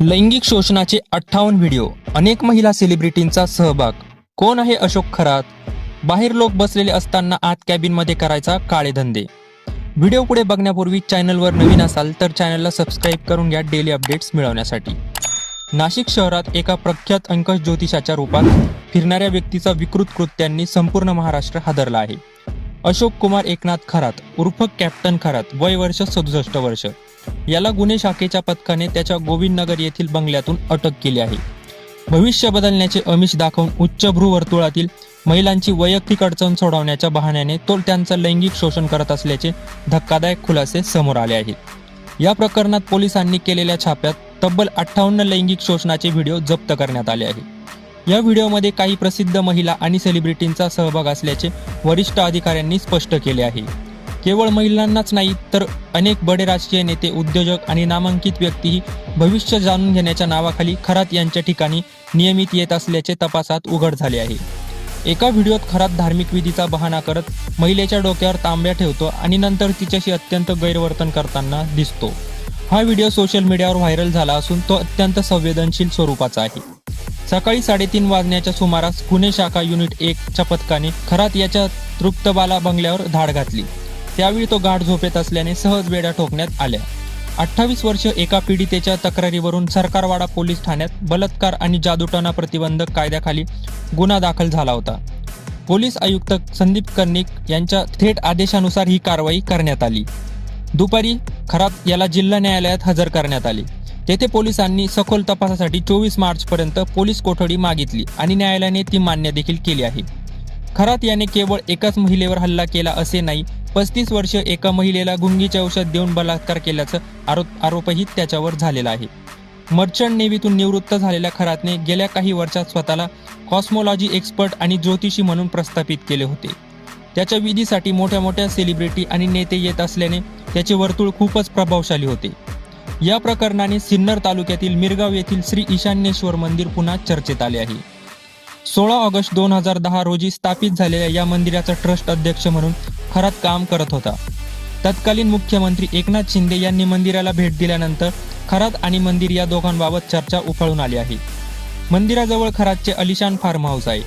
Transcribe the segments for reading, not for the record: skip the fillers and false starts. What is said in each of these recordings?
लैंगिक शोषणाचे 58 व्हिडिओ, अनेक महिला सेलिब्रिटींचा सहभाग. कोण आहे अशोक खरात? बाहेर लोक बसलेले असताना आत कॅबिनमध्ये करायचा काळे धंदे. व्हिडिओ पुढे बघण्यापूर्वी चॅनलवर नवीन असाल तर चॅनलला सबस्क्राईब करून घ्या डेली अपडेट्स मिळवण्यासाठी. नाशिक शहरात एका प्रख्यात अंकश ज्योतिषाच्या रूपात फिरणाऱ्या व्यक्तीचा विकृत कृत्यांनी संपूर्ण महाराष्ट्र हादरला आहे. अशोक कुमार एकनाथ खरात उर्फ कॅप्टन खरात, वय वर्ष 67 वर्ष. याला गुन्हे शाखेच्या पथकाने त्याच्या गोविंदनगर येथील बंगल्यातून अटक केली आहे. भविष्य बदलण्याचे आमिष दाखवून उच्चभ्रू वर्तुळातील महिलांची वैयक्तिक अडचण सोडवण्याच्या बहाण्याने तो त्यांचं लैंगिक शोषण करत असल्याचे धक्कादायक खुलासे समोर आले आहेत. या प्रकरणात पोलिसांनी केलेल्या छाप्यात तब्बल 58 लैंगिक शोषणाचे व्हिडिओ जप्त करण्यात आले आहे. या व्हिडिओमध्ये काही प्रसिद्ध महिला आणि सेलिब्रिटींचा सहभाग असल्याचे वरिष्ठ अधिकाऱ्यांनी स्पष्ट केले आहे. केवळ महिलांनाच नाही तर अनेक बडे राजकीय नेते, उद्योजक आणि नामांकित व्यक्तीही भविष्य जाणून घेण्याच्या नावाखाली खरात यांच्या ठिकाणी नियमित येत असल्याचे तपासात उघड झाले आहे. एका व्हिडिओत खरात धार्मिक विधीचा बहाणा करत महिलेच्या डोक्यावर तांब्या ठेवतो आणि नंतर तिच्याशी अत्यंत गैरवर्तन करताना दिसतो. हा व्हिडिओ सोशल मीडियावर व्हायरल झाला असून तो अत्यंत संवेदनशील स्वरूपाचा आहे. सकाळी 3:30 वाजण्याच्या सुमारास गुन्हे शाखा युनिट 1च्या पथकाने खरात याच्या तृप्तबाला बंगल्यावर धाड घातली. त्यावेळी तो गाढ झोपेत असल्याने सहज वेड्या ठोकण्यात आल्या. 28 वर्ष एका पीडितेच्या तक्रारीवरून सरकारवाडा पोलीस ठाण्यात बलात्कार आणि जादूटोणा प्रतिबंधक कायद्याखाली गुन्हा दाखल झाला होता. पोलीस आयुक्त संदीप कर्णिक यांच्या थेट आदेशानुसार ही कारवाई करण्यात आली. दुपारी खरात याला जिल्हा न्यायालयात हजर करण्यात आले. तेथे पोलिसांनी सखोल तपासासाठी 24 मार्चपर्यंत पोलीस कोठडी मागितली आणि न्यायालयाने ती मान्य देखील केली आहे. खरात याने केवळ एकाच महिलेवर हल्ला केला असे नाही, 35 वर्ष एका महिलेला गुंगीचे औषध देऊन बलात्कार केल्याचा आरोपही त्याच्यावर झालेला आहे. मर्चंट नेव्हीतून निवृत्त झालेल्या खरातने गेल्या काही वर्षात स्वतःला कॉस्मॉलॉजी एक्सपर्ट आणि ज्योतिषी म्हणून प्रस्थापित केले होते. त्याच्या विधीसाठी मोठ्या मोठ्या सेलिब्रिटी आणि नेते येत असल्याने त्याचे वर्तुळ खूपच प्रभावशाली होते. या प्रकरणाने सिन्नर तालुक्यातील मिरगाव येथील श्री ईशान्येश्वर मंदिर पुन्हा चर्चेत आले आहे. 16 ऑगस्ट 2010 रोजी स्थापित झालेल्या या मंदिराचा ट्रस्ट अध्यक्ष म्हणून खरात काम करत होता. तत्कालीन मुख्यमंत्री एकनाथ शिंदे यांनी मंदिराला भेट दिल्यानंतर खरात आणि मंदिर या दोघांबाबत चर्चा उफाळून आली आहे. मंदिराजवळ खरातचे अलिशान फार्म हाऊस आहे.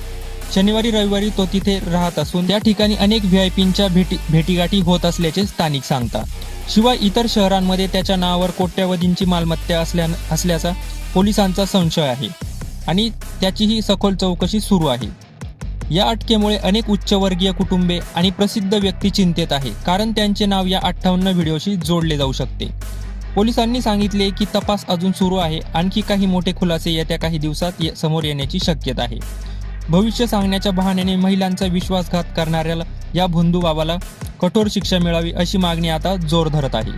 शनिवारी रविवारी तो तिथे राहत असून त्या ठिकाणी अनेक व्हीआयपींच्या भेटीगाठी होत असल्याचे स्थानिक सांगतात. शिवाय इतर शहरांमध्ये त्याच्या नावावर कोट्यवधींची मालमत्ता असल्याचा पोलिसांचा संशय आहे आणि त्याचीही सखोल चौकशी सुरू आहे. या अटकेमुळे अनेक उच्चवर्गीय कुटुंबे आणि प्रसिद्ध व्यक्ती चिंतेत आहे, कारण त्यांचे नाव या 58 व्हिडिओशी जोडले जाऊ शकते. पोलिसांनी सांगितले की तपास अजून सुरू आहे. आणखी काही मोठे खुलासे येत्या काही दिवसात समोर येण्याची शक्यता आहे. भविष्य सांगण्याच्या बहाण्याने महिलांचा विश्वासघात करणाऱ्याला या भोंदू बाबाला कठोर शिक्षा मिळावी अशी मागणी आता जोर धरत आहे.